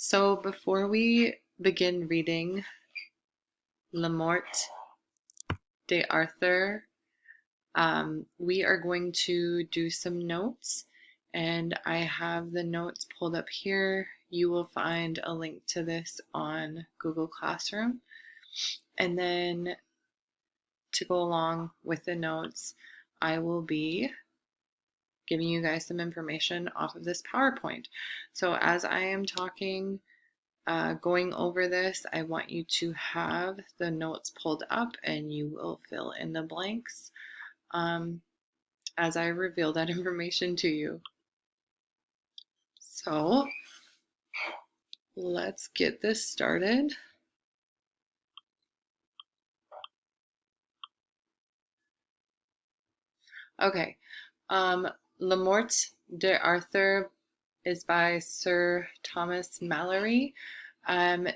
So before we begin reading La Morte d'Arthur, we are going to do some notes, and I have the notes pulled up here. You will find a link to this on Google Classroom. And then to go along with the notes, I will be giving you guys some information off of this PowerPoint. So as I am talking, going over this, I want you to have the notes pulled up and you will fill in the blanks as I reveal that information to you. So let's get this started. Okay, Le Morte d'Arthur is by Sir Thomas Malory.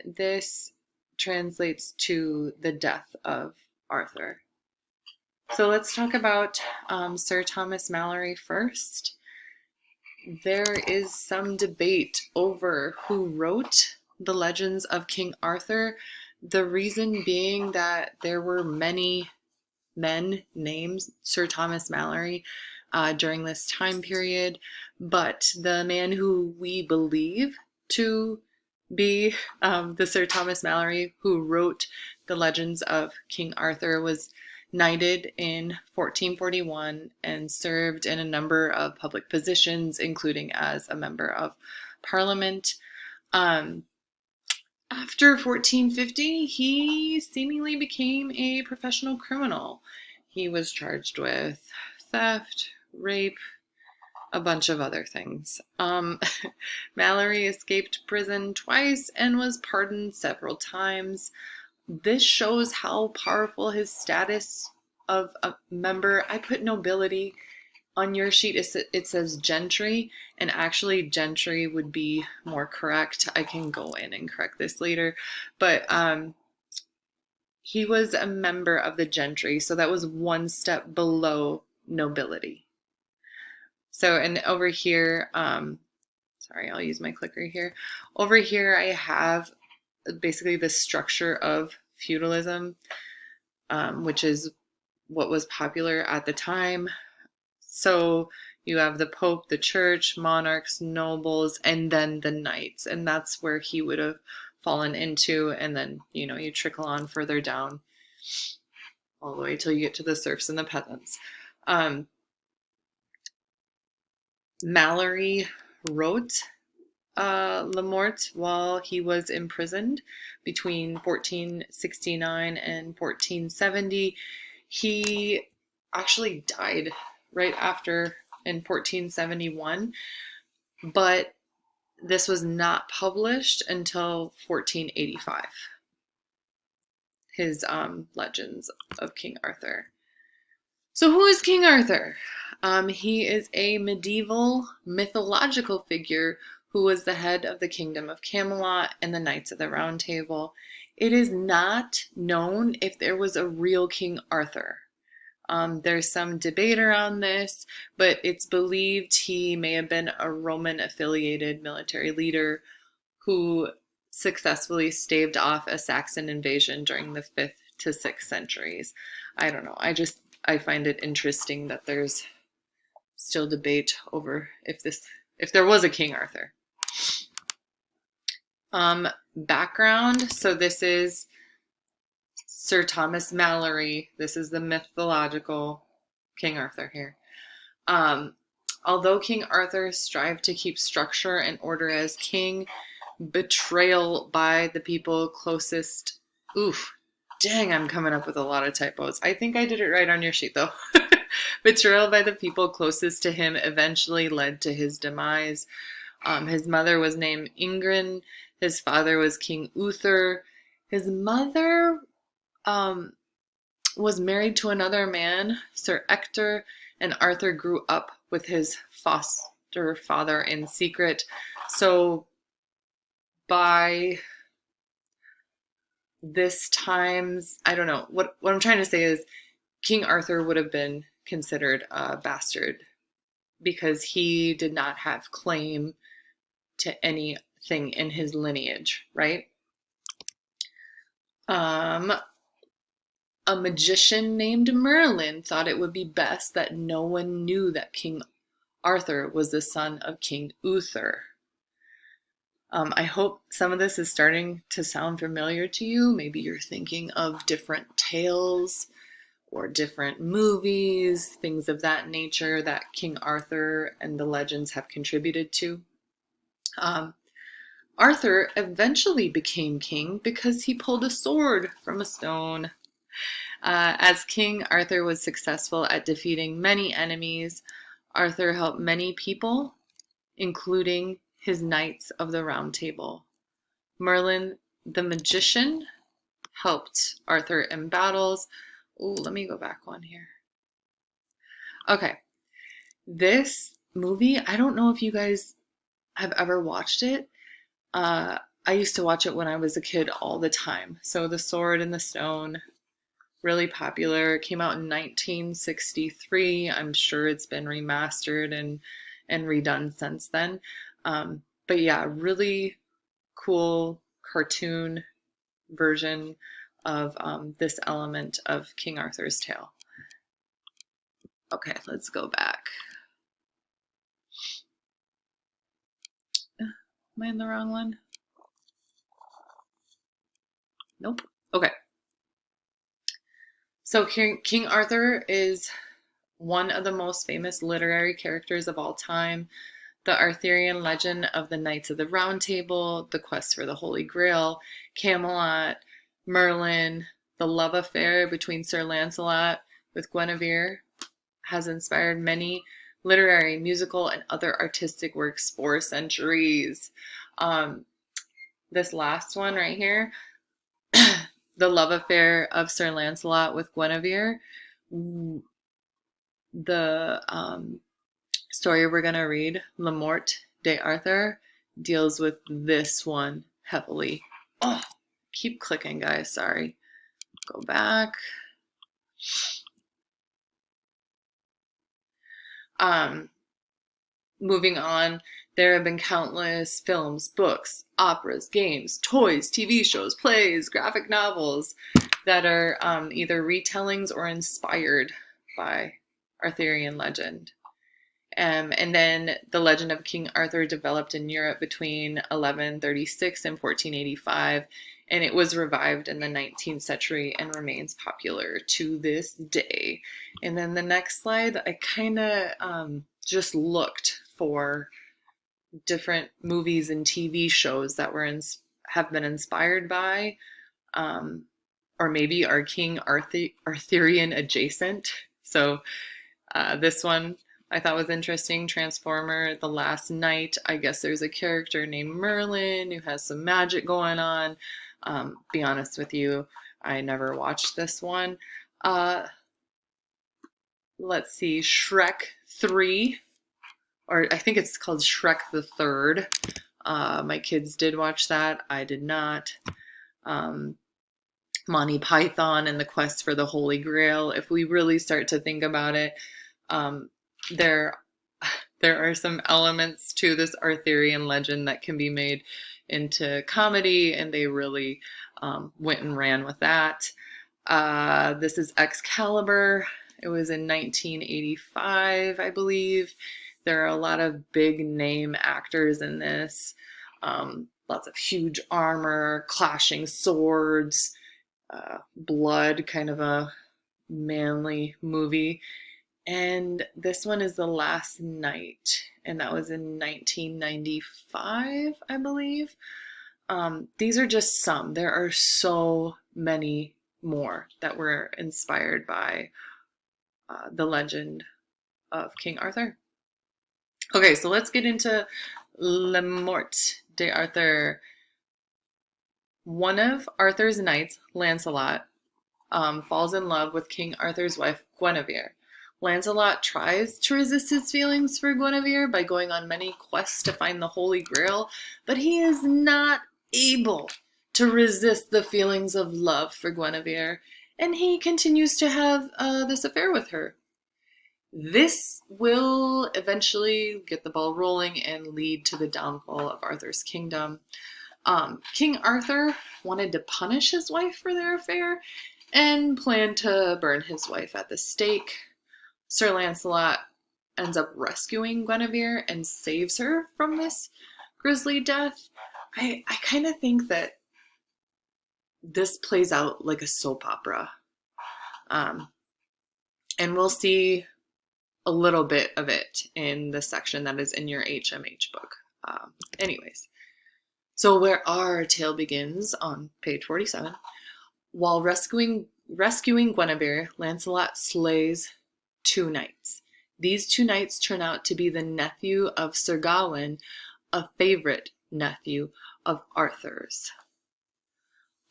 This translates to the death of Arthur. So let's talk about Sir Thomas Malory first. There is some debate over who wrote the legends of King Arthur. The reason being that there were many men named Sir Thomas Malory during this time period, but the man who we believe to be the Sir Thomas Malory who wrote the legends of King Arthur was knighted in 1441 and served in a number of public positions, including as a member of Parliament. After 1450, he seemingly became a professional criminal. He was charged with theft, rape, a bunch of other things. Malory escaped prison twice and was pardoned several times. This shows how powerful his status of a member. I put nobility on your sheet. It says gentry, and actually gentry would be more correct. I can go in and correct this later, but he was a member of the gentry, so that was one step below nobility. So, and over here, sorry, I'll use my clicker here. Over here, I have basically the structure of feudalism, which is what was popular at the time. So you have the Pope, the church, monarchs, nobles, and then the knights. And that's where he would have fallen into. And then, you trickle on further down all the way till you get to the serfs and the peasants. Malory wrote Le Morte while he was imprisoned between 1469 and 1470. He actually died right after in 1471, but this was not published until 1485. His Legends of King Arthur. So who is King Arthur? He is a medieval mythological figure who was the head of the Kingdom of Camelot and the Knights of the Round Table. It is not known if there was a real King Arthur. There's some debate around this, but it's believed he may have been a Roman-affiliated military leader who successfully staved off a Saxon invasion during the 5th to 6th centuries. I don't know. I find it interesting that there's still debate over if there was a King Arthur. Background. So this is Sir Thomas Malory. This is the mythological King Arthur here. Although King Arthur strived to keep structure and order as king, betrayal by the people closest. Oof. Dang, I'm coming up with a lot of typos. I think I did it right on your sheet, though. Betrayal by the people closest to him eventually led to his demise. His mother was named Ingrid. His father was King Uther. His mother was married to another man, Sir Ector, and Arthur grew up with his foster father in secret. So by this times, I don't know, what I'm trying to say is King Arthur would have been considered a bastard because he did not have claim to any thing in his lineage, right? A magician named Merlin thought it would be best that no one knew that King Arthur was the son of King Uther. I hope some of this is starting to sound familiar to you. Maybe you're thinking of different tales or different movies, things of that nature that King Arthur and the legends have contributed to. Arthur eventually became king because he pulled a sword from a stone. As king, Arthur was successful at defeating many enemies. Arthur helped many people, including his Knights of the Round Table. Merlin the magician helped Arthur in battles. Oh, let me go back one here. Okay, this movie, I don't know if you guys have ever watched it. I used to watch it when I was a kid all the time. So The Sword and the Stone, really popular. It came out in 1963. I'm sure it's been remastered and redone since then. But yeah, really cool cartoon version of this element of King Arthur's tale. Okay, let's go back. Am I in the wrong one? Nope. Okay. So King Arthur is one of the most famous literary characters of all time. The Arthurian legend of the Knights of the Round Table, the quest for the Holy Grail, Camelot, Merlin, the love affair between Sir Lancelot with Guinevere has inspired many literary, musical, and other artistic works for centuries. This last one right here, the love affair of Sir Lancelot with Guinevere, the story we're going to read, Morte d'Arthur, deals with this one heavily. Oh, keep clicking, guys. Sorry. Go back. Moving on, there have been countless films, books, operas, games, toys, TV shows, plays, graphic novels that are either retellings or inspired by Arthurian legend. And then the legend of King Arthur developed in Europe between 1136 and 1485, and it was revived in the 19th century and remains popular to this day. And then the next slide, I kind of just looked for different movies and TV shows that have been inspired by, or maybe are King Arthurian adjacent. So this one I thought was interesting. Transformer, The Last Knight. I guess there's a character named Merlin who has some magic going on. Be honest with you, I never watched this one. Let's see, Shrek 3, or I think it's called Shrek the Third. My kids did watch that. I did not. Monty Python and the Quest for the Holy Grail. If we really start to think about it, there are some elements to this Arthurian legend that can be made into comedy, and they really went and ran with that. This is Excalibur. It was in 1985, I believe. There are a lot of big name actors in this. Lots of huge armor, clashing swords, blood, kind of a manly movie. And this one is The Last Knight, and that was in 1995, I believe. These are just some. There are so many more that were inspired by the legend of King Arthur. Okay, so let's get into Le Morte d'Arthur. One of Arthur's knights, Lancelot, falls in love with King Arthur's wife, Guinevere. Lancelot tries to resist his feelings for Guinevere by going on many quests to find the Holy Grail, but he is not able to resist the feelings of love for Guinevere, and he continues to have this affair with her. This will eventually get the ball rolling and lead to the downfall of Arthur's kingdom. King Arthur wanted to punish his wife for their affair and planned to burn his wife at the stake. Sir Lancelot ends up rescuing Guinevere and saves her from this grisly death. I kind of think that this plays out like a soap opera. Um, and we'll see a little bit of it in the section that is in your HMH book. Anyways, so where our tale begins on page 47, while rescuing Guinevere, Lancelot slays 2 knights. These 2 knights turn out to be the nephew of Sir Gawain, a favorite nephew of Arthur's.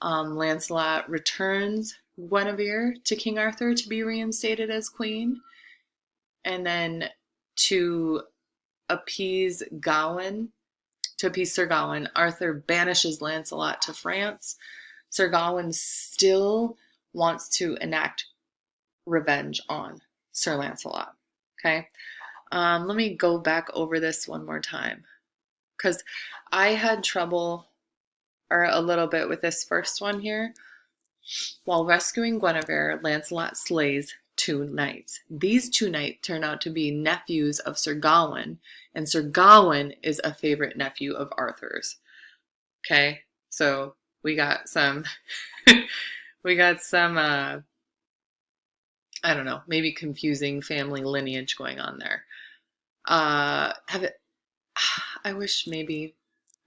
Lancelot returns Guinevere to King Arthur to be reinstated as queen. And then to appease Sir Gawain, Arthur banishes Lancelot to France. Sir Gawain still wants to enact revenge on Sir Lancelot. Okay? Let me go back over this one more time, because I had trouble or a little bit with this first one here. While rescuing Guinevere, Lancelot slays 2 knights. These 2 knights turn out to be nephews of Sir Gawain, and Sir Gawain is a favorite nephew of Arthur's. Okay, so we got some, I don't know, maybe confusing family lineage going on there. I wish maybe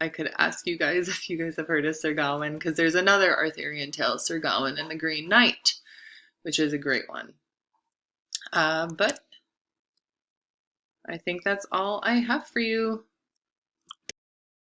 I could ask you guys if you guys have heard of Sir Gawain, because there's another Arthurian tale, Sir Gawain and the Green Knight, which is a great one. But I think that's all I have for you